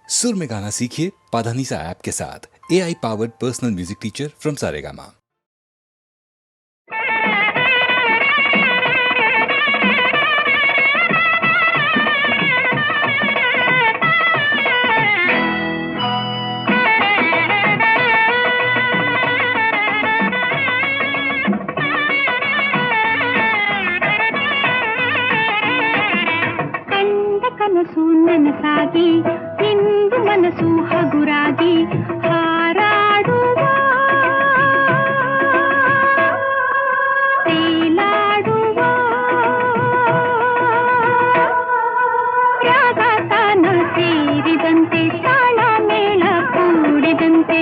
सुर में गाना सीखिए पाधानीसा ऐप के साथ। AI powered personal music teacher from Saregama. ಕನಸು ನನಸಾಗಿ ಇಂದು ಮನಸ್ಸು ಹಗುರಾಗಿ ಹಾರಾಡುವ ತೇಲಾಡುವ ರಾಗತಾನ ಸೇರಿದಂತೆ ತಾಳ ಮೇಳ ಕೂಡಿದಂತೆ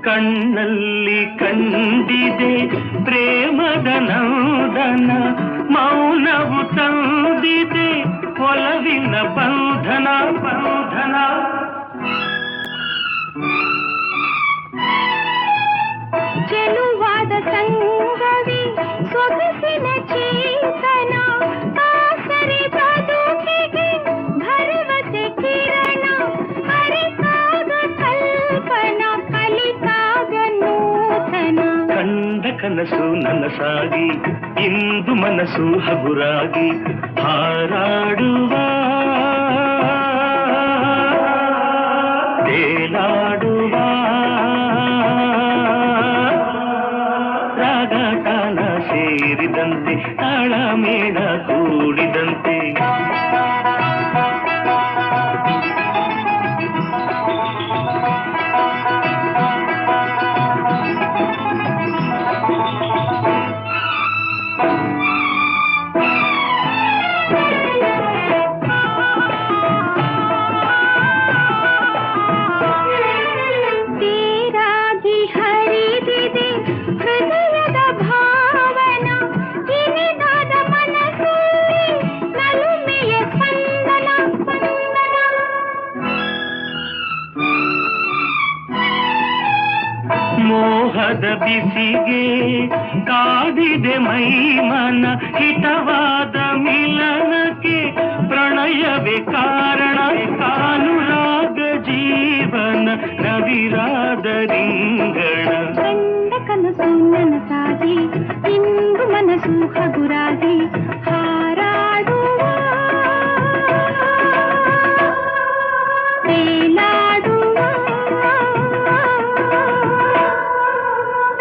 ಕಣ್ಣಲ್ಲಿ ಕಂಡಿದೆ ಪ್ರೇಮದ ನಂದನ, ಮೌನವು ತಂದಿದೆ ಒಲವಿನ ಬಂಧನ ಬಂಧನ. ಚೆಲುವಾದ ಸಂಗವಿ ಸೊಗಸಿನ ಚೇತನ, ಆಸರೆ ಬದುಕಿಗೆ ಭರವಸೆ ಕಿರಣ, ಅರಿತಾಗ ಕಲ್ಪನಾ ಕಲಿತಾಗ ನೂತನ. ಕಂಡ ಕನಸು ನನಸಾಗಿ ಇಂದು ಮನಸ್ಸು ಹಗುರಾಗಿ ಹಾರಾಡುವ ತೇಲಾಡುವ ರಾಗತಾನ ಸೇರಿದಂತೆ ತಾಳ ಮೇಳ ಕೂಡಿದಂತೆ. ಮೋಹದ ಬಿಸಿಗೆ ಕಾದಿದೆ ಮೈಮನ, ಹಿತವಾದ ಮಿಲನಕ್ಕೆ ಪ್ರಣಯವೇ ಕಾರಣ, ಕಾನುರಾಗ ಜೀವನ ನವಿರಾದ ರಿಂಗಣ. ಕಂಡ ಕನಸು ನನಸಾಗಿ ಇಂದು ಮನಸ್ಸು ಹಗುರಾಗಿ ಹಾರಾಡುವ ತೇಲಾಡುವ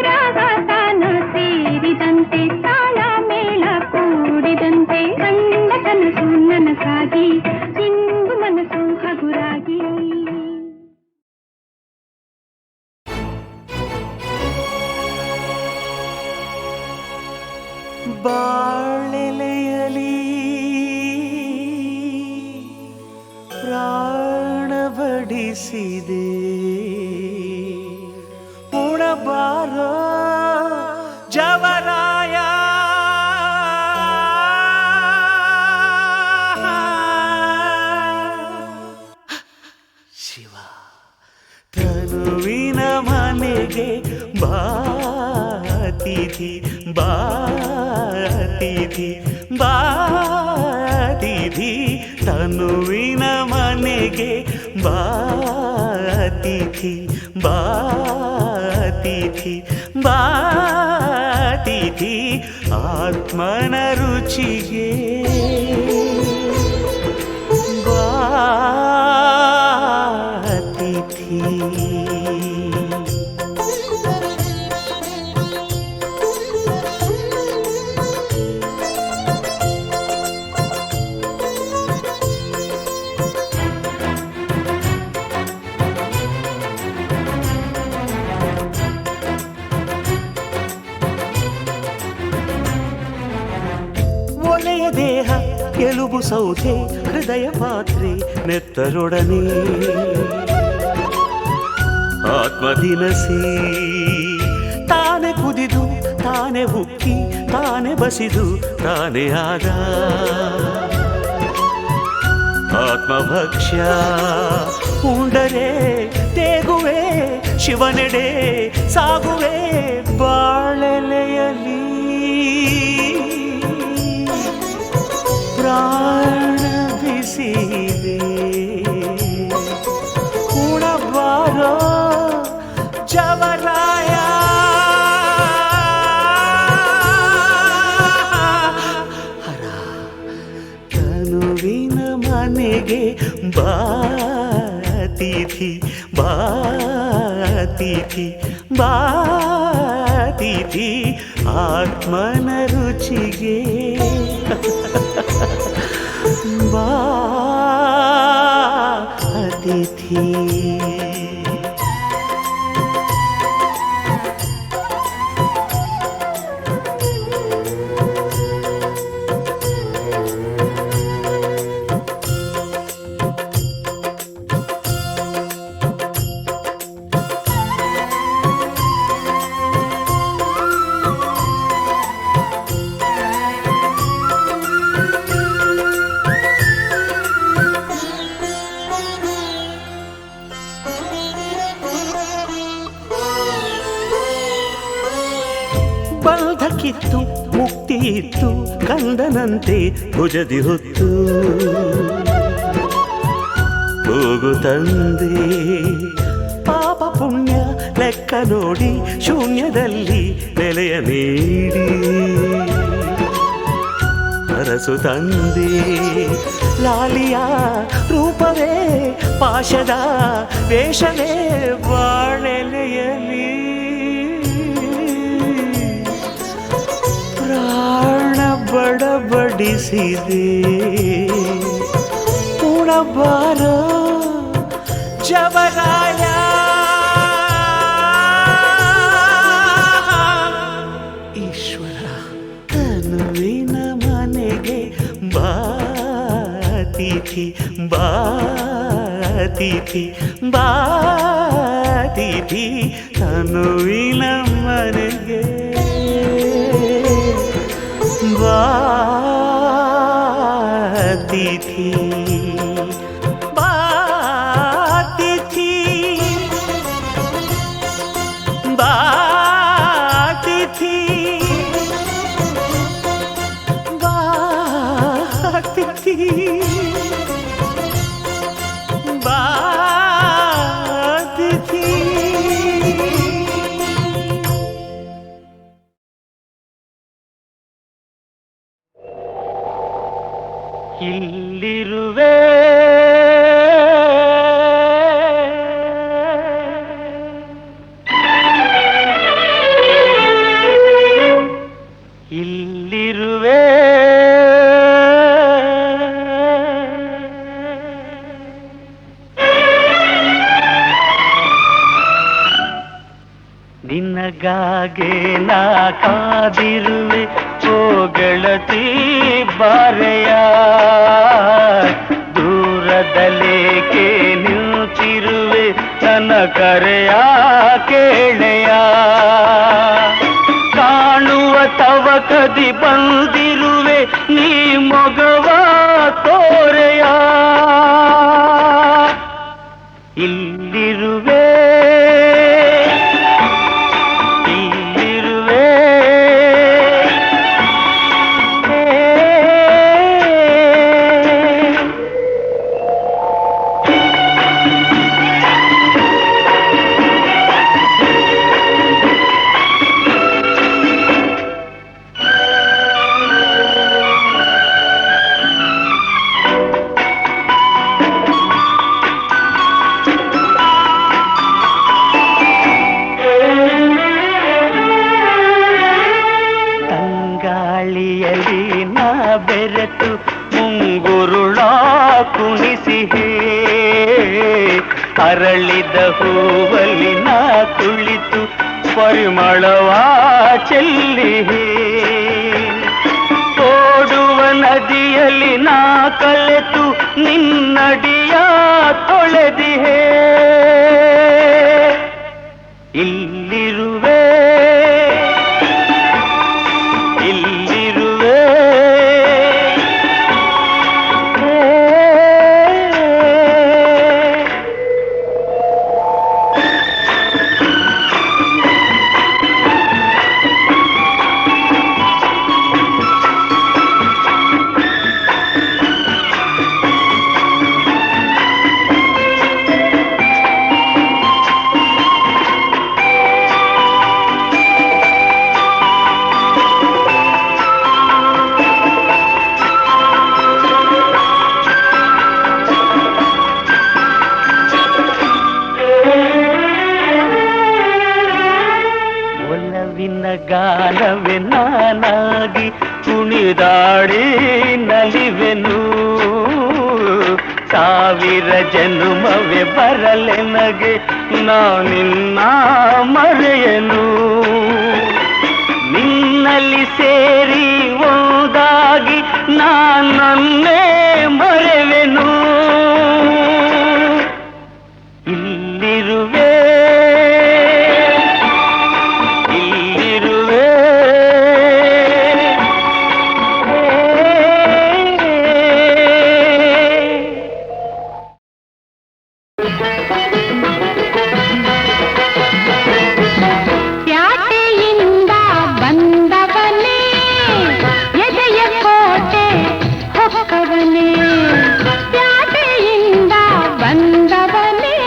ರಾಗತಾನ ಸೇರಿದಂತೆ ತಾಳ ಮೇಳ ಕೂಡಿದಂತೆ. ಕಂಡ ಕನಸು ನನಸಾಗಿ ಇಂದು ಮನಸ್ಸು ಹಗುರಾಗಿ. ಬಾಳೆಲೆಯಲಿ ಪ್ರಾಣಬಡಿಸಿದೆ ಉಣಬಾರೋ ಜವರಾಯ, ಶಿವ ತನುವಿನ ಮನೆಗೆ ಬಾತಿಥಿ ಬಾತಿಥಿ ಬಾತಿಥಿ, ತನುವಿನ ಮನೆಗೆ ಬಾತಿಥಿ ಬಾತಿಥಿ ಬಾತಿಥಿ, ಆತ್ಮನ ರುಚಿಗೆ ಬಾತಿಥಿ. ಒಲೆಯ ದೇಹ ಎಲುಬು ಸೌಧೆ ಹೃದಯ ಪಾತ್ರೆ ನೆತ್ತರೊಡನೆ ಆತ್ಮದಿನಸಿ ತಾನೆ ಕುದಿದು ತಾನೆ ಉಕ್ಕಿ ತಾನೆ ಬಸಿದು ತಾನೇ ಆದ ಆತ್ಮಭಕ್ಷ್ಯ ಉಂಡರೆ ತೇಗುವೆ ಶಿವನೆಡೆ ಸಾಗುವೆ ಬಾಳೆಲೆಯಲಿ ಪ್ರಾಣ ಬಿಸಿದೆ ಉಣಬಾರೋ ಜವರಾಯ ಹರ ಕನುವಿನ ಮನೆಗೆ ಬಾತಿಥಿ ಬಾತಿಥಿ ಬಾತಿಥಿ ಆತ್ಮನ ರುಚಿಗೆ ಬಾ ಅತಿಥಿ ಬಂಧಕ್ಕಿತ್ತು ಮುಕ್ತಿ ಇತ್ತು ಕಂದನಂತೆ ಭುಜದಿ ಹೊತ್ತು ಹೋಗು ತಂದೆ ಪಾಪ ಪುಣ್ಯ ಲೆಕ್ಕ ನೋಡಿ ಶೂನ್ಯದಲ್ಲಿ ನೆಲೆಯ ನೀಡಿ ಅರಸು ತಂದೆ ಲಾಲಿಯ ರೂಪವೇ ಪಾಶದ ವೇಷವೇ ಬಾಳೆಲೆಯಲಿ ಪ್ರಾಣ ಬಡಬಡಿಸಿದೆ ಉಣಬಾರೋ ಜವರಾಯ ಈಶ್ವರ ತನುವಿನ ಮನೆಗೆ ಬಾತಿಥಿ ಬಾತಿಥಿ ಬಾತಿಥಿ ತನುವಿನ ಮನೆಗೆ ಬಾತಿಥಿ ಬಾತಿಥಿ ಬಾತಿಥಿ ಬಾತಿಥಿ ಬಾತಿಥಿ ಇಲ್ಲಿರುವೆ ಇಲ್ಲಿರುವೆ ನಿನಗಾಗೆ ನಾ ಕಾದಿರುವೆ ಓ ಗೆಳತಿ ಬಾರೆಯ ದೂರದಲೇಕೆ ನಿಂತಿರುವೆ ನನ್ನ ಕರೆಯ ಕೇಳೆಯ ಕಾಣುವ ತವಕದಿ ಬಂದಿರುವೆ ನೀ ಮೊಗವ ತೋರೆಯ ಇಲ್ಲಿರುವೆ ಇಲ್ಲಿರುವೆ ಬೆರೆತು ಮುಂಗುರುಳ ಕುಣಿಸಿಹೇ ಅರಳಿದ ಹೂವಲ್ಲಿ ನಾ ಕುಳಿತು ಪರಿಮಳವ ಚೆಲ್ಲಿಹೇ ಓಡುವ ನದಿಯಲ್ಲಿ ನಾ ಕಲೆತು ನಿನ್ನಡಿಯ ತೊಳೆದಿಹೇ ಇಲ್ಲಿರುವೆ ಇಲ್ಲಿ ಕುಣಿದಾಡಿ ನಲಿವೆನು. ಸಾವಿರ ಜನುಮವೇ ಬರಲೆನಗೆ ನಾನಿನ್ನ ಮರೆಯನು. ನಿನ್ನಲ್ಲಿ ಸೇರಿ ಒಂದಾಗಿ ನಾನನ್ನೇ ಮರೆವೆನು. ಇಲ್ಲಿರುವೆ ಇಲ್ಲಿರುವೆ ಪ್ಯಾಟೆಯಿಂದ ಬಂದವನೇ ಎದೆಯ ಕೋಟೆ ಹೊಕ್ಕವನೇ. ಪ್ಯಾಟೆಯಿಂದ ಬಂದವನೇ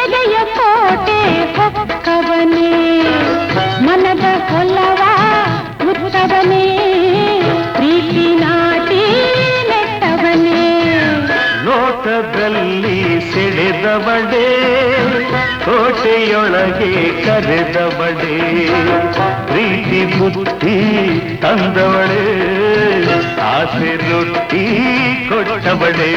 ಎದೆಯ ಕೋಟೆ ಹೊಕ್ಕವನೇ. ಮನದ ಹೊಲವ ಉತ್ತವನೇ ಪ್ರೀತಿ ನಾಟಿ ನೆಟ್ಟವನೇ. ನೋಟದಲ್ಲಿ ಸೆಳೆದವಡೆ ಕೋಟೆಯೊಳಗೆ ಕರೆದವಡೆ. ಪ್ರೀತಿ ಬುದ್ಧಿ ತಂದವಳೆ ಆಸೆ ರೊಟ್ಟಿ ಕೊಟ್ಟವಳೆ.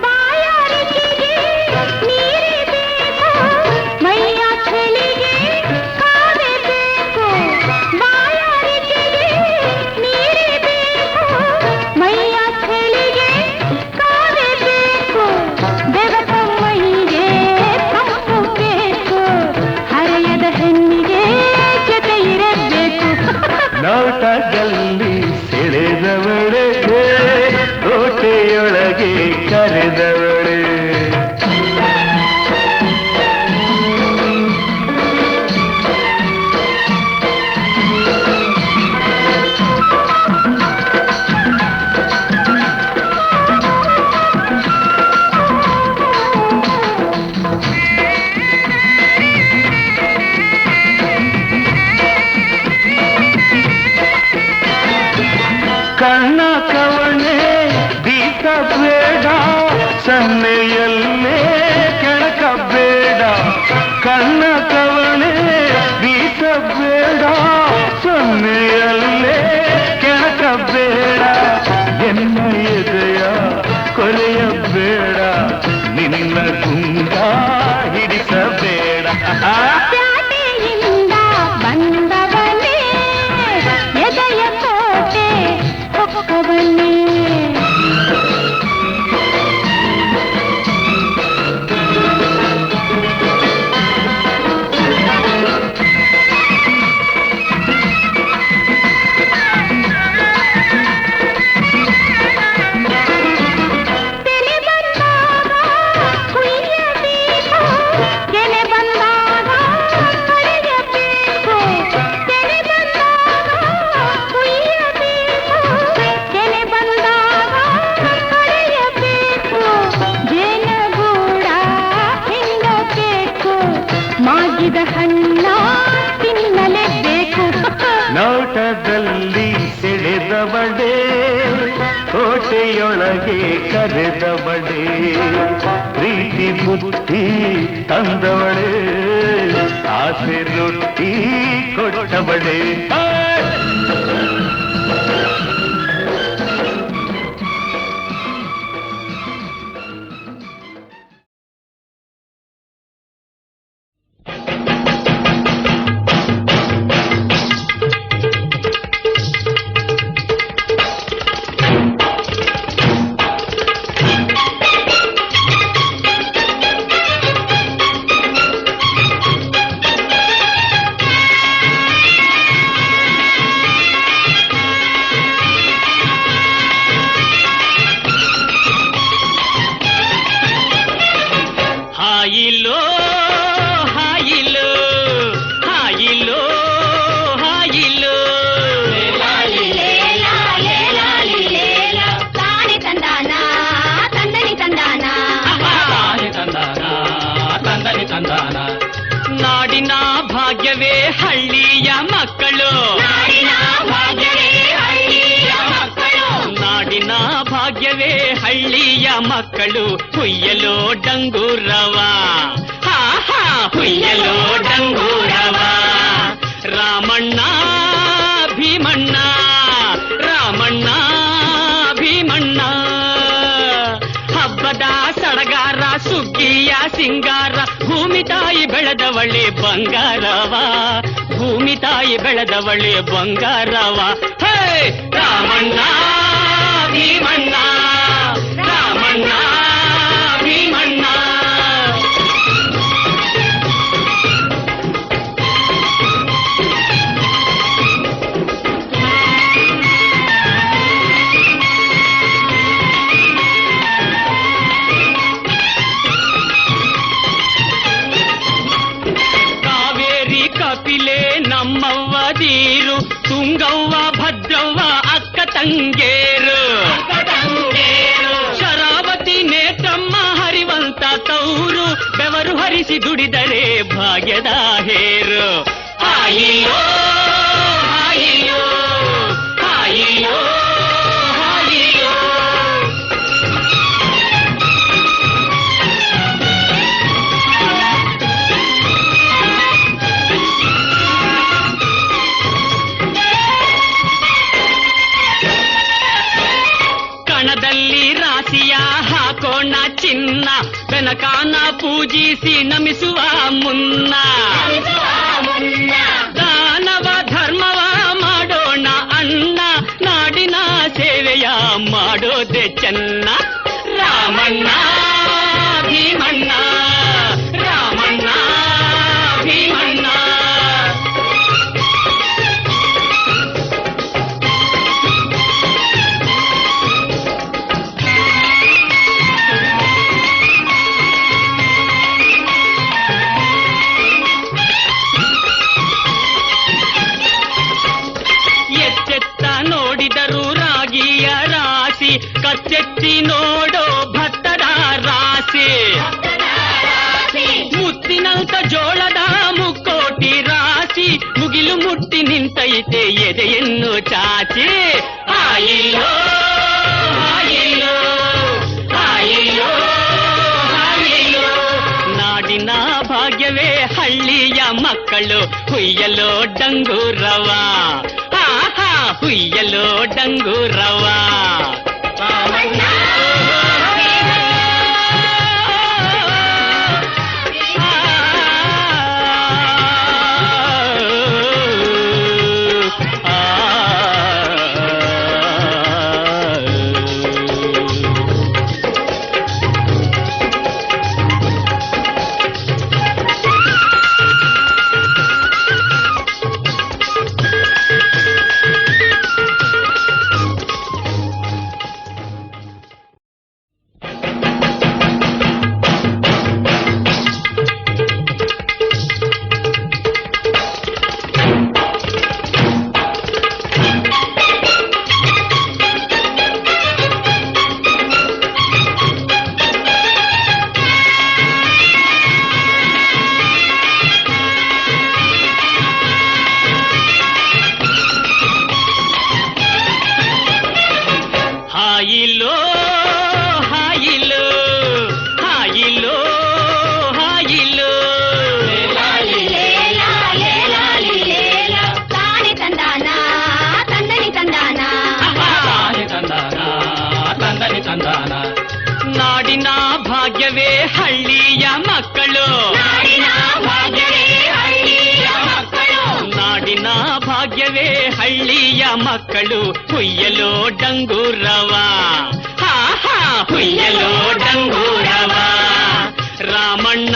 ಬಾಯಾರಿಕೆಗೆ ನೀರೇ ಬೇಕು, ಮೈಯ ಚಳಿಗೆ ಕಾವೇ ಬೇಕು. ಬಾಯಾರಿಕೆಗೆ ನೀರೇ ಬೇಕು, ಮೈಯ ಚಳಿಗೆ ಕಾವೇ ಬೇಕು. ಬೆವತ ಮೈಗೆ ತಂಪು ಬೇಕು, ಹರೆಯದ ಹೆಣ್ಣಿಗೆ ಜೊತೆ ಇರಬೇಕು. ನೋಟದಲ್ಲಿ ಸೆಳೆದವಳೆ ಕೋಟೆಯೊಳಗೆ ಕರೆದವಳೆ. ಕಣ್ಣ ಕವಣೆ ಬೀಸಬೇಡ, ಸನ್ನೆಯಲ್ಲೇ ಕೆಳಕಬೇಡ. ಕಣ್ಣ ಕವಣೆ ಬೀಸಬೇಡ, ಸನ್ನೆಯಲ್ಲೇ ಕೆಳಕಬೇಡ. ಎನ್ನ ಎದೆಯ ಕೊರೆಯಬೇಡ, ನಿನ್ನ ಗುಂಡ ಹಿಡಿಸಬೇಡ. ಪ್ಯಾಟೆಯಿಂದ ಬಂದವನೇ ಎದೆಯ ಕೋಟೆ ಹೊಕ್ಕವನೇ. ತೆನೆ ಬಂದಾಗ ಕುಯ್ಯಬೇಕು, ಕೆನೆ ಬಂದಾಗ ಕಳೆಯಬೇಕು. ತೆನೆ ಬಂದಾಗ ಕುಯ್ಯಬೇಕು, ಕೆನೆ ಬಂದಾಗ ಕಳೆಯಬೇಕು. ಜೇನುಗೂಡ ಹಿಂಡಬೇಕು, ಮಾಗಿದ ಹಣ್ಣ ತಿನ್ನಲೇಬೇಕು. ನೋಟದಲ್ಲಿ ಸೆಳೆದವಡೆ ಕೋಟೆಯೊಳಗೆ ಕರೆದವಡೆ. ಪ್ರೀತಿ ಬುದ್ಧಿ ತಂದವಳೆ ಆಸೆ ರೊಟ್ಟಿ ಕೊಟ್ಟವಳೆ. ಭಾಗ್ಯವೇ ಹಳ್ಳಿಯ ಮಕ್ಕಳು, ನಾಡಿನ ಭಾಗ್ಯವೇ ಹಳ್ಳಿಯ ಮಕ್ಕಳು, ನಾಡಿನ ಭಾಗ್ಯವೇ ಹಳ್ಳಿಯ ಮಕ್ಕಳು. ಹುಯ್ಯಲೋ ಡಂಗೂರವ, ಹಾ ಹಾ ಹುಯ್ಯಲೋ ಡಂಗೂರವ. ರಾಮಣ್ಣ ಭೀಮಣ್ಣ, ರಾಮಣ್ಣ ಭೀಮಣ್ಣ. ಹಬ್ಬದ ಸಡಗಾರ ಸುಗ್ಗಿಯ ಸಿಂಗಾರ, ಭೂಮಿ ತಾಯಿ ಬೆಳೆದವಳೆ ಬಂಗಾರವ, ಭೂಮಿ ತಾಯಿ ಬೆಳೆದವಳೆ ಬಂಗಾರವ. ಹೇ ರಾಮಣ್ಣ ಭೀಮಣ್ಣ, ರಾಮಣ್ಣ ಭೀಮಣ್ಣ. ಕಪಿಲೆ ನಮ್ಮವ್ವ ದೀರು, ತುಂಗವ್ವ ಭದ್ರವ್ವ ಅಕ್ಕ ತಂಗೇರು, ಶರಾವತಿ ನೇತ್ರಮ್ಮ ಹರಿವಂತ ತೌರು, ಬೆವರು ಹರಿಸಿ ದುಡಿದರೆ ಭಾಗ್ಯದ ಹೇರು. ಹಾಯಿಯೋ ಹಾಯಿಯೋ ಹಾಯಿಯೋ ಹಾಯಿಯೋ. ಕಣದಲ್ಲಿ ರಾಶಿಯ ಹಾಕೋಣ ಚಿನ್ನ, ಬೆನಕಾನ ಪೂಜಿಸಿ ನಮಿಸುವ ಮುನ್ನ, ದಾನವ ಧರ್ಮವ ಮಾಡೋಣ ಅಣ್ಣ, ನಾಡಿನ ಸೇವೆಯ ಮಾಡೋದೆ ಚೆನ್ನ. ರಾಮಣ್ಣ ಭೀಮಣ್ಣ, ರಾಮಣ್ಣ ಭೀಮಣ್ಣ. ನೋಡಿದರು ರಾಗಿಯ ರಾಶಿ, ಕಚ್ಚೆತ್ತಿ ನೋಡೋ ಭತ್ತದ ರಾಶಿ, ಮುತ್ತಿನಂತ ಜೋಳದ ಮುಕ್ಕೋಟಿ ರಾಶಿ, ಮುಗಿಲು ಮುಟ್ಟಿ ನಿಂತೈತೆ ಎದೆಯನ್ನು ಚಾಚಿ. ಆಯಿಯೋ ಆಯಿಯೋ ಆಯಿಯೋ ಆಯಿಯೋ. ನಾಡಿನ ಭಾಗ್ಯವೇ ಹಳ್ಳಿಯ ಮಕ್ಕಳು, ಹುಯ್ಯಲೋ ಡಂಗೂರವ, ಹುಯ್ಯಲೋ ಡಂಗೂರವ. ಹಾಯಿಲೋ ಹಾಯಿಲೋ ಹಾಯಿಲೋ ಹಾಯಿಲೋ. ತಾನೆ ತಂದಾನ ತಂದನಿ ತಂದಾನ, ತಾನೆ ತಂದಾನ ತಂದನಿ ತಂದಾನ. ನಾಡಿನ ಭಾಗ್ಯವೇ ಹಳ್ಳಿಯ ಮಕ್ಕಳು, ನಾಡಿನ ಭಾಗ್ಯವೇ ಹಳ್ಳಿಯ ಮಕ್ಕಳು, ನಾಡಿನ ಭಾಗ್ಯವೇ ಹಳ್ಳಿಯ ಮಕ್ಕಳು. ಹುಯ್ಯಲೋ ಡಂಗೂರವ, ಹಾ ಹಾ ಹುಯ್ಯಲೋ ಡಂಗೂರವ. ರಾಮಣ್ಣ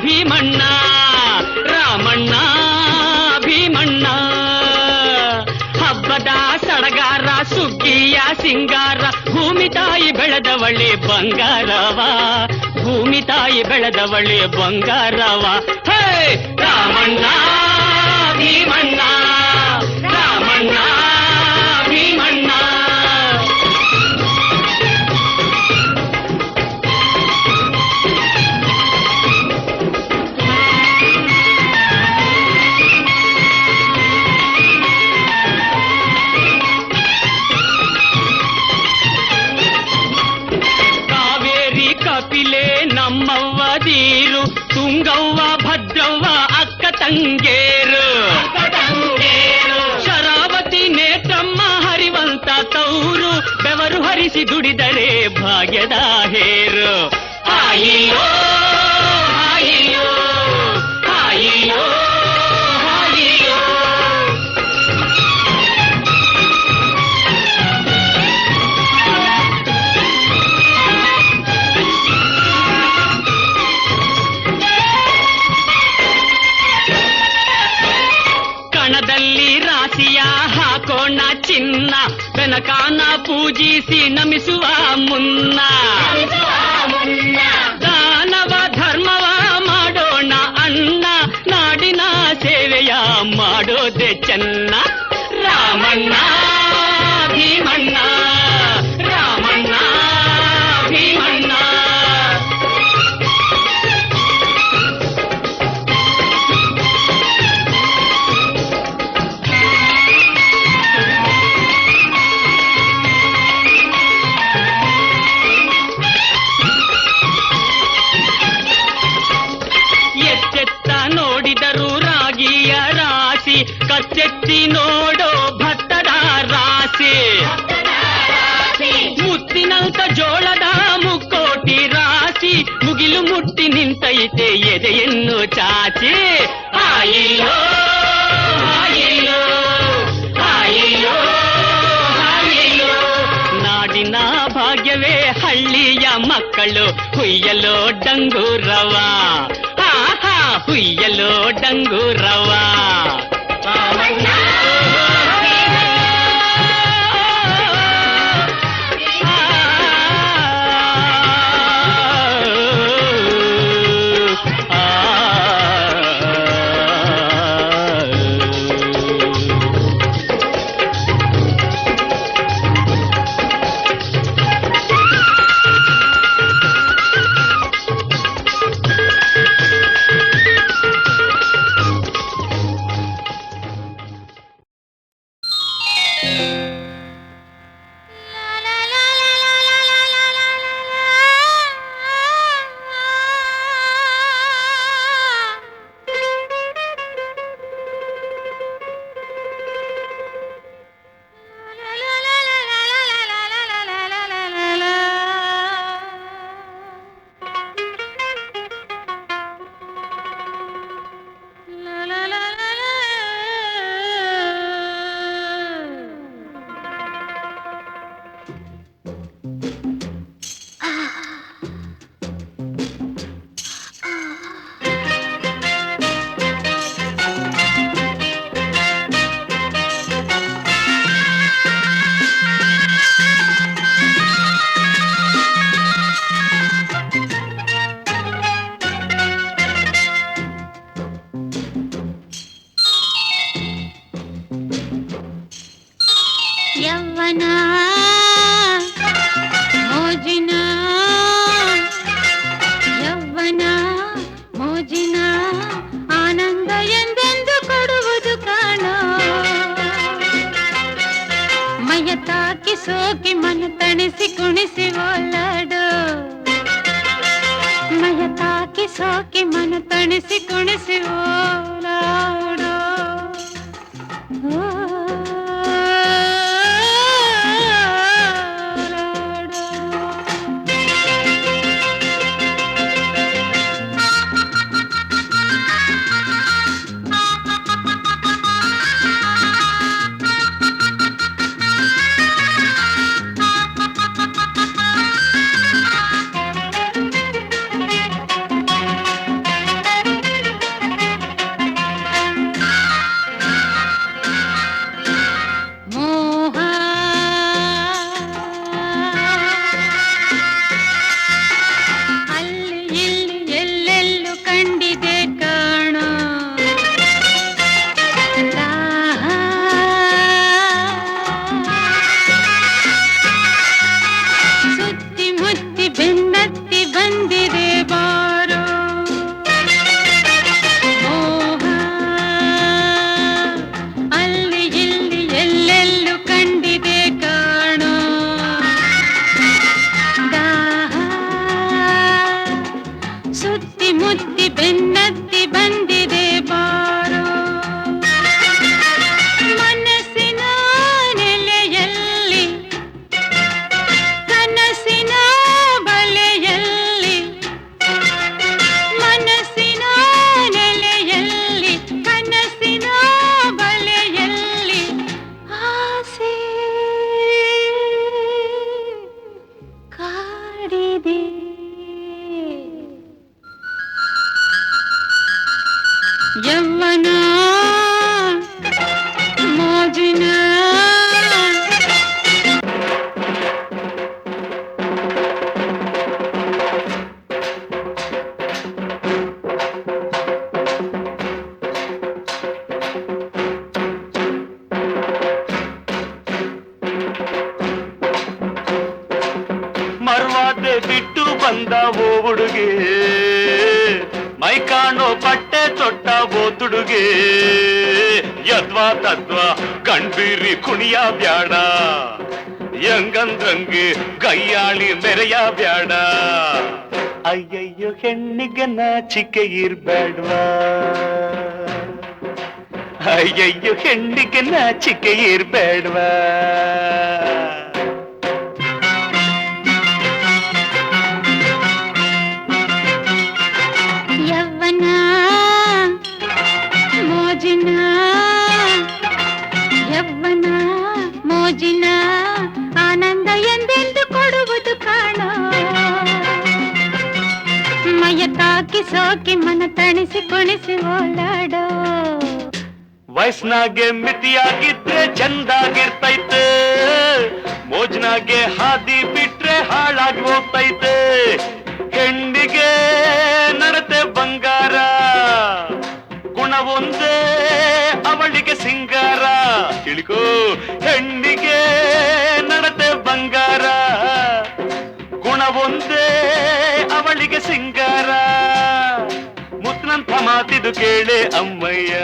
ಭೀಮಣ್ಣ, ರಾಮಣ್ಣ ಭೀಮಣ್ಣ. ಹಬ್ಬದ ಸಡಗಾರ ಸುಗ್ಗಿಯ ಸಿಂಗಾರ, ಭೂಮಿ ತಾಯಿ ಬೆಳೆದವಳೆ ಬಂಗಾರವ, ಭೂಮಿ ತಾಯಿ ಬೆಳೆದವಳೆ ಬಂಗಾರವ. ಹೇ ರಾಮಣ್ಣ ಭೀಮಣ್ಣ, ರಾಮಣ್ಣ ಭೀಮಣ್ಣ. ದಂಗೇರು ಶರಾವತಿ ನೇತ್ರಮ್ಮ ಹರಿವಂತ ತೌರು ಬೆವರು ಹರಿಸಿ ದುಡಿದರೆ ಭಾಗ್ಯದ ಹೇರು ಹಾಯಿಯೋ ಹಾಯಿಯೋ ಹಾಯಿಯೋ ಹಾಯಿಯೋ ಕಣದಲ್ಲಿ ರಾಶಿಯ ಹಾಕೋಣ ಚಿನ್ನ ಬೆನಕಾನ ಪೂಜಿಸಿ ನಮಿಸುವ ಮುನ್ನ ದಾನವ ಧರ್ಮವ ಮಾಡೋಣ ಅಣ್ಣ ನಾಡಿನ ಸೇವೆಯ ಮಾಡೋದೆ ಚೆನ್ನ ರಾಮಣ್ಣ ಭೀಮಣ್ಣ ರಾಮಣ್ಣ ಭೀಮಣ್ಣ ನೋಡಿದರು ರಾಗಿಯ ರಾಶಿ ಕಚ್ಚೆತ್ತಿ ನೋಡೋ ಭತ್ತದ ರಾಶಿ ಮುತ್ತಿನಂತ ಜೋಳದ ಮುಕ್ಕೋಟಿ ರಾಶಿ ಮುಗಿಲು ಮುಟ್ಟಿ ನಿಂತೈತೆ ಎದೆಯನ್ನು ಚಾಚಿ ಹಾಯಿಯೋ ಹಾಯಿಯೋ ಹಾಯಿಯೋ ಹಾಯಿಯೋ ನಾಡಿನ ಭಾಗ್ಯವೇ ಹಳ್ಳಿಯ ಮಕ್ಕಳು ಹುಯ್ಯಲೋ ಡಂಗೂರವ ಹುಯ್ಯಲೋ ಡಂಗೂರವ ಯವ್ವನ ಮೋಜಿನ ಯವ್ವನ ಮೋಜಿನ ಆನಂದ ಎಂದೆಂದು ಕೊಡುವುದು ಕಾಣೋ ಮಯ ತಾಕಿ ಸೋಕಿ ಮನ ತಣಿಸಿ ಕುಣಿಸಿ ಓಲಾಡು ಮಯ ತಾಕಿ ಸೋಕಿ ಮನ ತಣಿಸಿ ಕುಣಿಸಿ ಓಲಾಡು ಅಂದ ಓ ಹುಡುಗಿ ಮೈ ಕಾಣೋ ಬಟ್ಟೆ ತೊಟ್ಟ ಓ ತುಡುಗೆ ಯದ್ವಾ ತದ್ವಾ ಕಣ್ಬೀರಿ ಕುಣಿಯ ಬ್ಯಾಡ ಹೆಂಗಂದ್ರಂಗೆ ಗೈಯಾಳಿ ಮೆರೆಯ ಬ್ಯಾಡ ಅಯ್ಯಯ್ಯೋ ಹೆಣ್ಣಿಗೆ ನಾಚಿಕೆ ಇರ್ಬೇಡ್ವಾ ಅಯ್ಯಯ್ಯೋ ಹೆಣ್ಣಿಗೆ ನಾಚಿಕೆ ಇರ್ಬೇಡ್ವಾ ಯವ್ವನ ಮೋಜಿನ ಯವ್ವನ ಮೋಜಿನ ಆನಂದ ಎಂದೆಂದು ಕೊಡುವುದು ಕಾಣೋ ಮೈಯ ತಾಕಿ ಸೋಕಿ ಮನ ತಣಿಸಿ ಕುಣಿಸಿ ಓಲಾಡೋ ವಯಸ್ನಾಗೆ ಮಿತಿಯಾಗಿದ್ರೆ ಚಂದಾಗಿರ್ತೈತೆ ಮೋಜ್ನಾಗೆ ಹಾದಿ ಬಿಟ್ರೆ ಹಾಳಾಗಿ ಹೋಗ್ತೈತೆ ಹೆಣ್ಣಿಗೆ ನಡತೆ ಬಂಗಾರ ಗುಣ ಒಂದೇ ಅವಳಿಗೆ ಸಿಂಗಾರ ತಿಳ್ಕೋ ಹೆಣ್ಣಿಗೆ ನಡತೆ ಬಂಗಾರ ಗುಣ ಒಂದೇ ಅವಳಿಗೆ ಸಿಂಗಾರ ಮುತ್ನಂಥ ಮಾತಿದು ಕೇಳೆ ಅಮ್ಮಯ್ಯ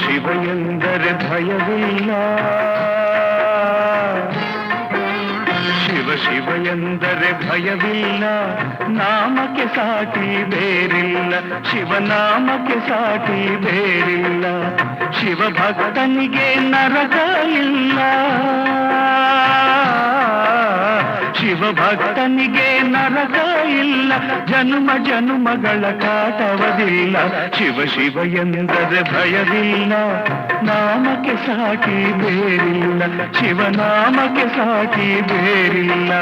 ಶಿವ ಎಂದರೆ ಭಯವಿಲ್ಲ ಶಿವ ಶಿವ ಎಂದರೆ ಭಯವಿಲ್ಲ ನಾಮಕ್ಕೆ ಸಾಟಿ ಬೇರಿಲ್ಲ ಶಿವನಾಮಕ್ಕೆ ಸಾಟಿ ಬೇರಿಲ್ಲ ಶಿವ ಭಕ್ತನಿಗೆ ನರಕ ಇಲ್ಲ ಶಿವ ಭಕ್ತನಿಗೆ ನರಕ ಇಲ್ಲ ಜನ್ಮ ಜನ್ಮಗಳ ಕಾಟವದಿಲ್ಲ ಶಿವ ಶಿವ ಎಂದರೆ ಭಯವಿಲ್ಲ ನಾಮಕ್ಕೆ ಸಾಟಿ ಬೇರಿಲ್ಲ ಶಿವನಾಮಕ್ಕೆ ಸಾಟಿ ಬೇರಿಲ್ಲ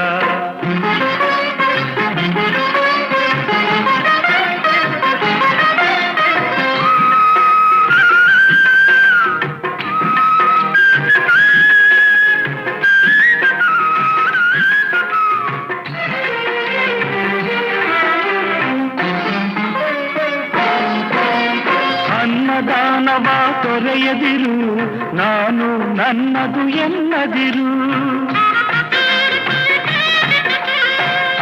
ಅನ್ನದಾನವ ತೊರೆಯದಿರು ನಾನು ನನ್ನದು ಎನ್ನದಿರು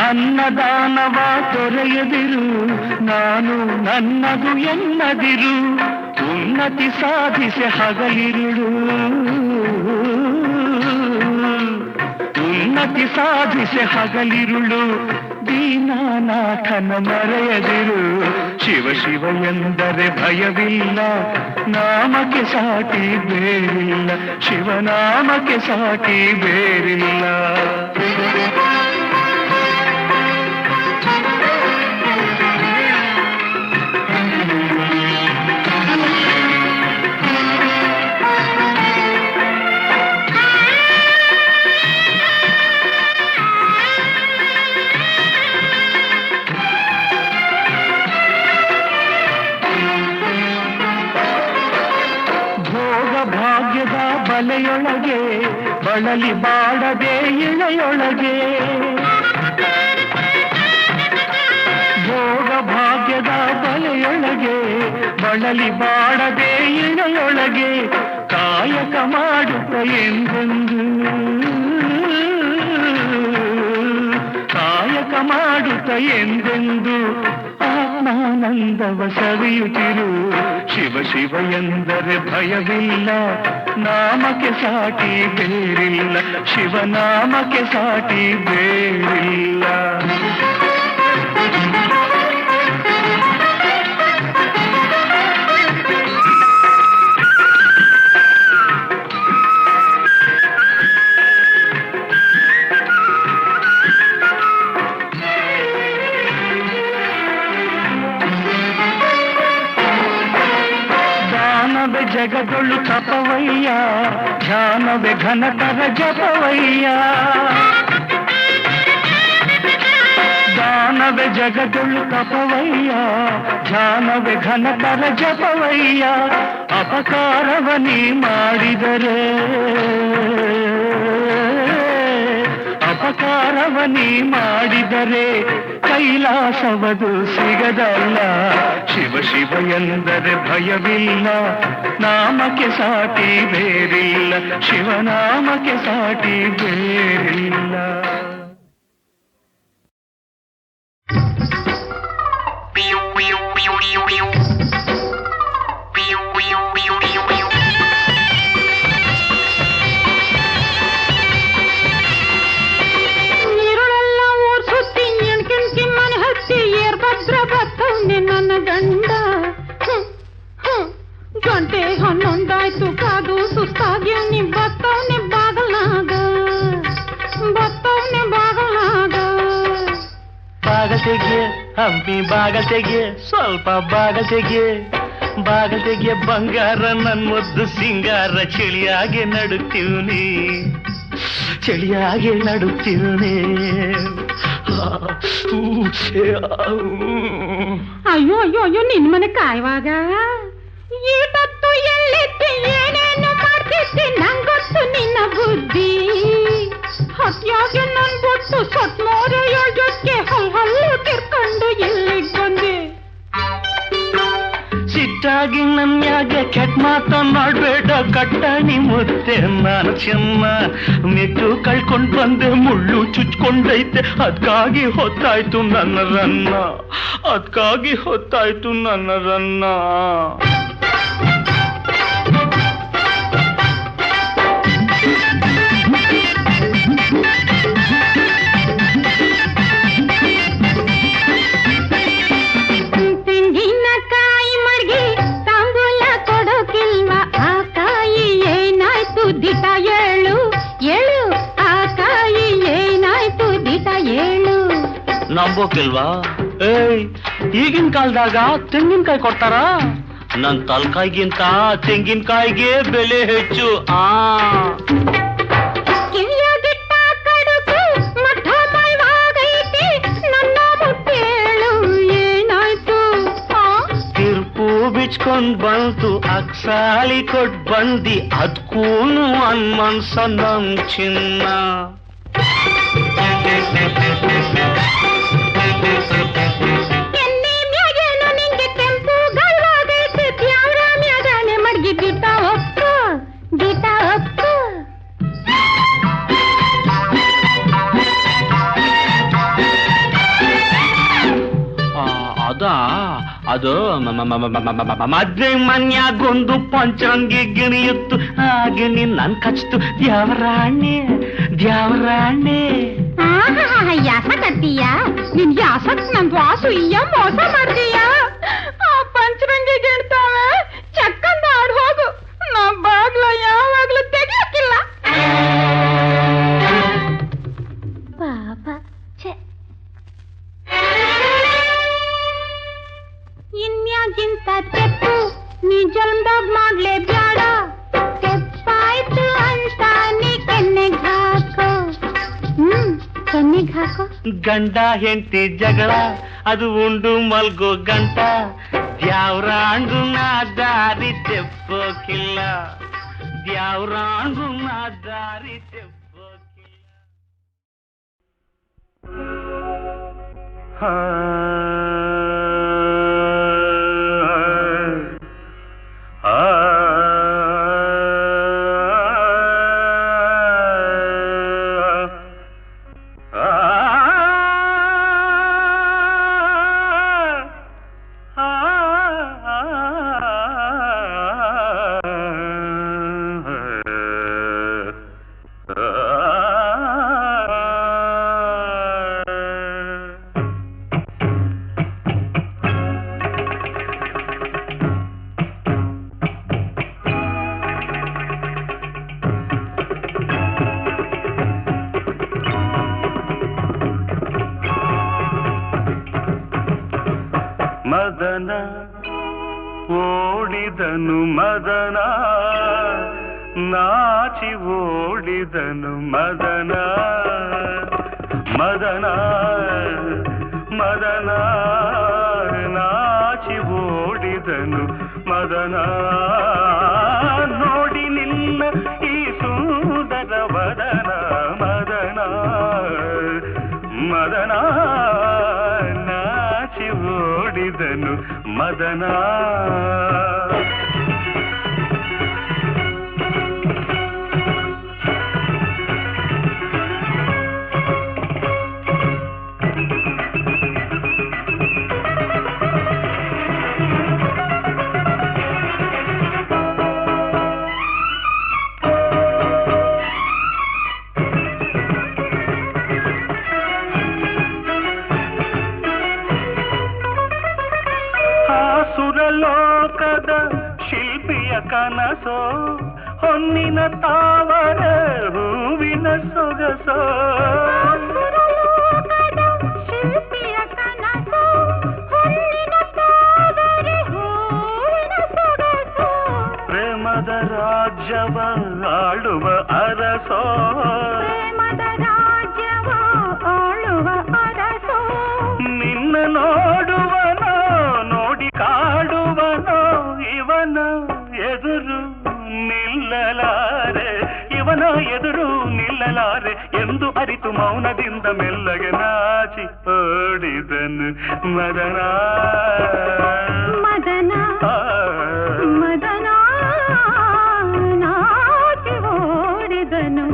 ಅನ್ನದಾನವ ತೊರೆಯದಿರು ನಾನು ನನ್ನದು ಎನ್ನದಿರು ಉನ್ನತಿ ಸಾಧಿಸಿ ಹಗಲಿರುಳು ಉನ್ನತಿ ಸಾಧಿಸಿ ಹಗಲಿರುಳು ದೀನಾನಾಥನ ಮರೆಯದಿರು ಶಿವ ಶಿವ ಎಂದರೆ ಭಯವಿಲ್ಲ ನಾಮಕ್ಕೆ ಸಾಟಿ ಬೇರಿಲ್ಲ ಶಿವನಾಮಕ್ಕೆ ಸಾಟಿ ಬೇರಿಲ್ಲ ಭಾಗ್ಯದ ಬಲೆಯೊಳಗೆ ಬಳಲಿ ಬಾಡದೆ ಇಳೆಯೊಳಗೆ ಭೋಗ ಭಾಗ್ಯದ ಬಲೆಯೊಳಗೆ ಬಳಲಿ ಬಾಡದೆ ಇಳೆಯೊಳಗೆ ಕಾಯಕ ಮಾಡುತ್ತ ಎಂದೆಂದು ಕಾಯಕ ಮಾಡುತ್ತ ಎಂದೆಂದು ಆ ಆತ್ಮಾನಂದವ ಸವಿಯುತ್ತಿರು ಶಿವ ಶಿವ ಎಂದರೆ ಭಯವಿಲ್ಲ ನಾಮಕ್ಕೆ ಸಾಟಿ ಬೇರಿಲ್ಲ ಶಿವನಾಮಕ್ಕೆ ಸಾಟಿ ಬೇರಿಲ್ಲ ಜಗದೊಳು ತಪವಯ್ಯ ಧ್ಯಾನವೇ ಘನತರ ಜಪವಯ್ಯ ದಾನವೇ ಜಗದೊಳು ತಪವಯ್ಯ ಧ್ಯಾನವೇ ಘನತರ ಜಪವಯ್ಯ ಅಪಕಾರವ ನೀ ಮಾಡಿದರೆ ಅಪಕಾರವ ನೀ ಮಾಡಿದರೆ ಕೈಲಾಸವದು ಸಿಗದಲ್ಲ ಶಿವ ಶಿವ ಎಂದರೆ ಭಯವಿಲ್ಲ ನಾಮಕ್ಕೆ ಸಾಟಿ ಬೇರಿಲ್ಲ ಶಿವನಾಮಕ್ಕೆ ಸಾಟಿ ಬೇರಿಲ್ಲ ನನ್ನ ಗಂಡ ಗಂಟೆ 11 ಕಾದು ಸುಸ್ತಾಗಿ ನೀ ಬತ್ತವನೆ ಬಾಗಲಾಗ ಬಾಗತೆಗೆ ಹಂಪಿ ಬಾಗತೆಗೆ ಸ್ವಲ್ಪ ಬಾಗತೆಗೆ ಬಂಗಾರ ನನ್ ಮುದ್ದು ಸಿಂಗಾರ ಚಳಿಯಾಗೆ ನಡುತ್ತೀವ್ನಿ ಅಯ್ಯೋ ಅಯ್ಯೋ ಅಯ್ಯೋ ನಿನ್ ಮನೆ ಕಾಯುವಾಗ ಈಟತ್ತು ಎಲ್ಲಿದ್ದೆ ಏನೇನು ಮಾಡ್ತಿದ್ದೆ ನಂಗೊತ್ತು ನಿನ್ನ ಬುದ್ಧಿ ಹತ್ಯಾಗೆ ನನ್ ಗೊತ್ತು ಸತ್ಮೋರು 7 ಜೊತೆ ಹಲ್ಲು ತಿರ್ಕೊಂಡು ಇಲ್ಲಿಗೆ ಬಂದೆ ಸಿಟ್ಟಾಗಿ ನನ್ಯಾಗೆ ಕೆಟ್ಟ ಮಾತನಾಡ್ಬೇಡ ಕಟ್ಟಣಿ ಮುತ್ತೆ ನಾನು ಚೆನ್ನ ಮೆಟ್ಟು ಕಳ್ಕೊಂಡ್ ಬಂದೆ ಮುಳ್ಳು ಚುಚ್ಕೊಂಡೈತೆ ಅದಕ್ಕಾಗಿ ಹೊತ್ತಾಯ್ತು ನನ್ನ ರನ್ನ ನಂಬೋಕಿಲ್ವಾ ಈಗಿನ ಕಾಲದಾಗ ತೆಂಗಿನಕಾಯಿ ಕೊಡ್ತಾರ ನನ್ ತಲ್ಕಾಯಿಗಿಂತ ತೆಂಗಿನಕಾಯಿಗೆ ಬೆಲೆ ಹೆಚ್ಚು ತಿರ್ಪು ಬಿಚ್ಕೊಂಡ್ ಬಂತು ಅಕ್ಸಾಲಿ ಕೊಟ್ ಬಂದಿ ಅದ್ಕೂನು ಅನ್ಮನ್ಸ ನಮ್ ಚಿನ್ನ ಅದು ಮದ್ವೆ ಮನ್ಯಾಗೊಂದು ಪಂಚರಂಗಿ ಗಿಣಿಯಿತ್ತು ಆ ಗಿಣಿ ನನ್ ಕಚ್ತು ದ್ಯಾವರಾಣೆ ಯಾಸ ಕತ್ತೀಯ ನಿನ್ ಯಾಸಕ್ ನನ್ ವಾಸು ಮೋಸ ಮಾಡ್ತೀಯ ಆ ಪಂಚರಂಗಿ ಗಿಣ್ತಾವೆ ಚಕ್ಕಂದ ಆಡ್ ಹೋಗು ನಾ ಬಾಗ್ಲ ಯಾವಾಗ್ಲೂ ತೆಗಿಯಕ್ಕಿಲ್ಲ ಪಾಪ ಇನ್ಯಾಗಿಂತ ತೆಪ್ಪು ನೀ ಜನ್ಮದಾಗ ಮಾಡ್ಲೇ ಬ್ಯಾಡ ತೆಪ್ಪಾಯ್ತು ಅಂತ ನೀ ಕೆನ್ನೆಗ್ ಹಾಕೋ ಗಂಡ ಹೆಂಡತಿ ಜಗಳ ಅದು ಉಂಡು ಮಲ್ಗೋ ಗಂಟ ದ್ಯಾವ್ರಾಂಡು ನಾ ದಾರಿ ತೆಪ್ಪೋಕಿಲ್ಲ ದ್ಯಾವ್ರಾಂಡು ನಾ ದಾರಿ ತೆಪ್ಪೋಕಿಲ್ಲ ಮದನ ಓಡಿದನು ಮದನ ನಾಚಿ ಓಡಿದನು ಮದನ ಮದನ ಮದನ ನಾಚಿ ಓಡಿದನು ಮದನ ನೋಡಿ ನಿನ್ನ ಈ ಸುಂದರ ವದನ ಮದನ ಮದನ ನಾಚಿ ಓಡಿದನು ಮದನ ಸುರಲೋಕದ ಶಿಲ್ಪಿಯ ಕನಸೋ ಹೊನ್ನಿನ ತಾವರ ಹೂವಿನ ಸೊಗಸೋ ಶಿಲ್ಪಿಯ ಕನಸು ಹೊನ್ನಿನ ತಾವರ ಹೂವಿನ ಸೊಗಸು ಪ್ರೇಮದ ರಾಜ್ಯವ ಆಳುವ ಅರಸೋ ಪ್ರೇಮದ ರಾಜ್ಯವ ಆಳುವ ಅರಸೋ ನಿನ್ನ ನೋಡುವನೋ ನೋಡಿ ಕಾಡುವನೋ ಇವನ ಎದುರು ನಿಲ್ಲಲಾರೆ ಇವನ ಎದುರು ನಿಲ್ಲಲಾರೆ ಎಂದು ಅರಿತು ಮೌನದಿಂದ ಮೆಲ್ಲಗೆ ನಾಚಿ ಓಡಿದನು ಮದನ ಮದನ ಮದನ ನಾಚಿ ಓಡಿದನು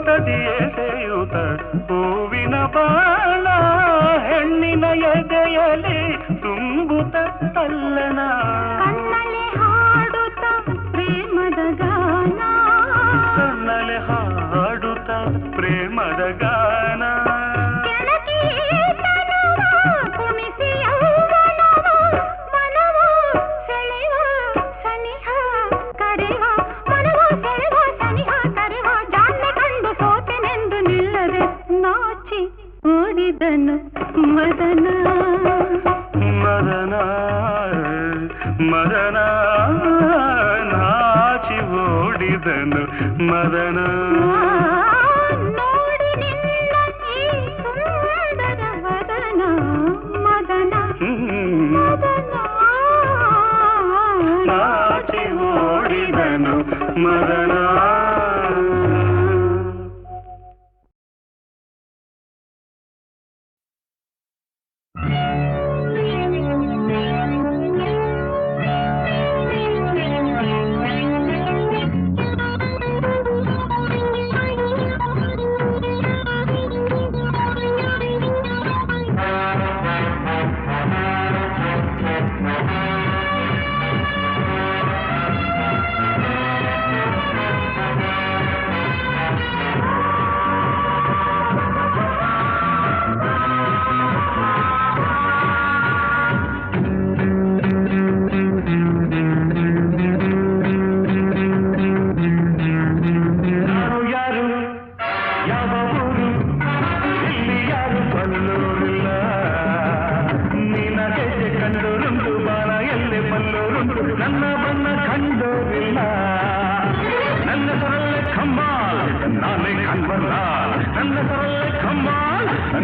ನೋಟದಿಯೆಸೆಯುತ ಹೂವಿನ ಬಾಣ ಹೆಣ್ಣಿನ ಎದೆಯಲಿ ತುಂಬುತ್ತ ತಲ್ಲಣ ಕಣ್ಣಲ್ಲಿ ಹಾಡುತ್ತ ಪ್ರೇಮದ ಗಾನ ಕಣ್ಣಲ್ಲಿ ಹಾಡುತ್ತ ಪ್ರೇಮದ ಗಾನ ಕೆಳಕಿ ತನುವ ಕುಣಿಸಿ ಯೌವನವ ಮನವ ಸೆಳೆವ ಸನಿಹ ಕರೆವ ಮನವ ಸೆಳೆವ ಸನಿಹ ಕರೆವ ಜಾಣ್ಮೆ ಕಂಡು ಸೋತೆನೆಂದು ನಿಲ್ಲದೆ ನಾಚಿ ಓಡಿದನು ಮದನ ಮದನ ಮದನ ನಾಚಿ ಓಡಿದನು ಮದನ ನೋಡಿ ನಿನ್ನ ಈ ಸುಂದರ ವದನ ಮದನ ಮದನ ನಾಚಿ ಓಡಿದನು ಮದನ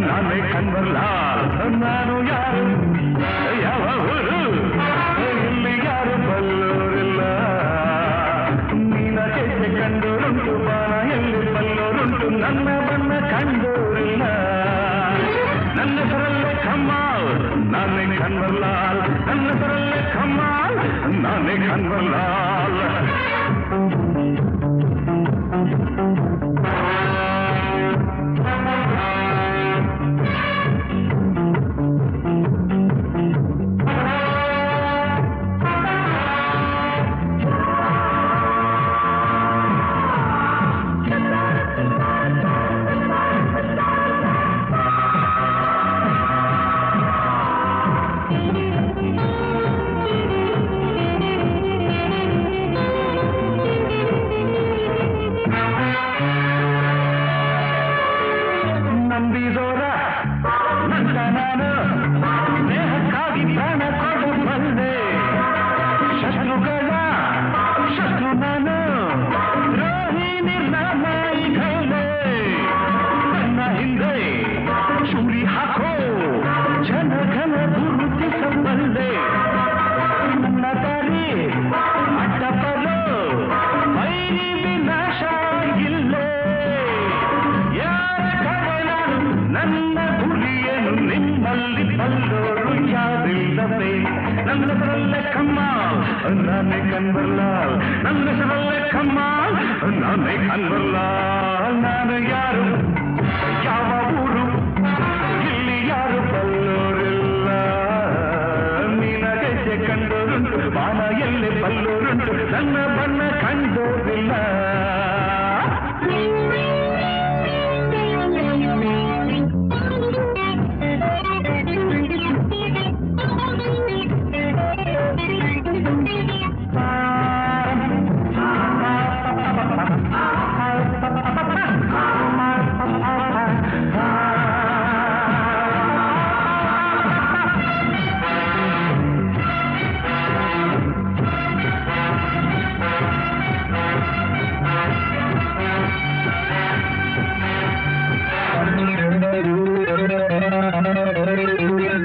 ನಾನೇ ಕನ್ವರ್ಲಾಲ್ ನಾನು ಯಾರು ಯಾವ ಊರು ಇಲ್ಲಿ ಯಾರು ಬಲ್ಲೋರಿಲ್ಲ ನೀನ ಹೆಜ್ಜೆ ಕಂಡೋರುಂಟು ಬಾಣ ಎಲ್ಲಿ ಬಲ್ಲೋರುಂಟು ನನ್ನ ಬಣ್ಣ ಕಂಡೋರು ಹೆಸರಲ್ಲೇ ಕಮಾಲ್ ನಾನೇ ಕನ್ವರ್ಲಾಲ್ ನಂಬಿದೋರ ನನ್ನ ನಾನು ಸ್ನೇಹಕ್ಕಾಗಿ ಪ್ರಾಣ ಕೊಡಬಲ್ಲೆ ಶತ್ರುಗಳ ಶತ್ರು ನಾನು ದ್ರೋಹಿ ನಿರ್ನಾಮೈಗಳೇ ನನ್ನ ಹಿಂದೆ ಚೂರಿ ಹಾಕೋ ಜನಗಳ ಗುರುತಿಸಬಲ್ಲೆ ನನ್ನ ದಾರಿ ಅಡ್ಡಬಲು ಮೈರಿ ವಿನಾಶ ಇಲ್ಲೇ ನನ್ನ ಗುರಿಯನ್ನು ನಿಮ್ಮಲ್ಲಿ ಬಲ್ಲೋರು ಯಾರಿಲ್ಲವೇ ನನ್ನ ಹೆಸರಲ್ಲೇ ಕಮ್ಮಾಲ್ ನಾನೇ ಕನ್ವರ್ಲಾಲ್ ನನ್ನ ಹೆಸರಲ್ಲೇ ಕಮ್ಮಾಲ್ ನಾನೇ ಕನ್ವರ್ಲಾಲ್ ನಾನು ಯಾರು ಯಾವ ಊರು ಇಲ್ಲಿ ಯಾರು ಬಲ್ಲೋರಿಲ್ಲ ನಿನಗೆ ಕಂಡೋರುಂಟು ಬಾಣ ಎಲ್ಲಿ ಬಲ್ಲೋರುಂಟು ನನ್ನ ಬಣ್ಣ ಕಂಡೋರಿಲ್ಲ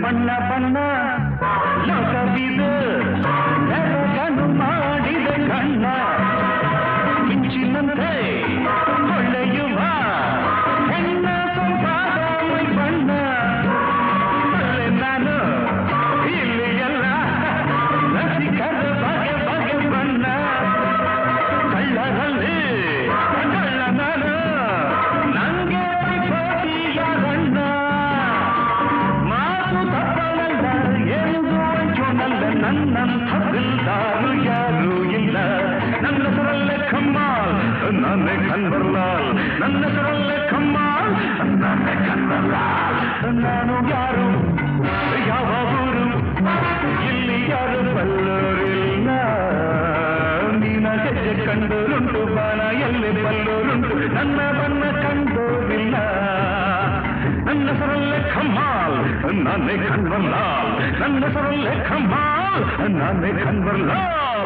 ಬಣ್ಣ ಬಣ್ಣ ಲೋಕವಿದು ಬೆಳಗನು ಮಾಡಿದ ಕಣ್ಣ ಮಿಂಚಿನಂತೆ ಹೊಳೆಯುವ ಹೆಣ್ಣ ಸೊಂಪಾದ ಮೈ ಬಣ್ಣ ಅಲ್ಲೇ ನಾನು ಇಲ್ಲಿ ಎಲ್ಲ ರಸಿಕರ ಬಗೆ ಬಗೆ ಬಣ್ಣ ಕಳ್ಳರಲ್ಲಿ ಕಳ್ಳ ನಾನು ನಂಗೆ ಪೈಪೋಟಿಯಾರಣ್ಣ ಮಾತು ತಪ್ಪನಲ್ಲ ಎಂದು ಅಂಚೋನಲ್ಲ ನನ್ನಂಥ ದಿಲ್ದಾರು ಯಾರೂ ಇಲ್ಲ ನನ್ನ ಹೆಸರಲ್ಲೇ ಕಮ್ಮಾಲ್ ನಾನೇ ಕನ್ವರ್ಲಾಲ್ ನನ್ನ ಹೆಸರಲ್ಲೇ ಕಮ್ಮಾಲ್ ನಾನೇ ಕನ್ವರ್ಲಾಲ್ ನಾನು ಯಾರು ಯಾವ ಊರು ಇಲ್ಲಿ ಯಾರು ಬಲ್ಲೋರಿಲ್ಲ ನೀನ ಹೆಜ್ಜೆ ಕಂಡೋರುಂಟು ಬಾಣ ಎಲ್ಲಿ ಬಲ್ಲೋರುಂಟು ನನ್ನ ಬಣ್ಣ ಕಂಡೋರಿಲ್ಲ ನನ್ನ ಹೆಸರಲ್ಲೇ ಕಮ್ಮಾಲ್ ನಾನೇ ಕನ್ವರ್ಲಾಲ್ ನನ್ನ ಹೆಸರಲ್ಲೇ ಕಮ್ಮಾಲ್ ನಾನೇ ಕನ್ವರ್ಲಾಲ್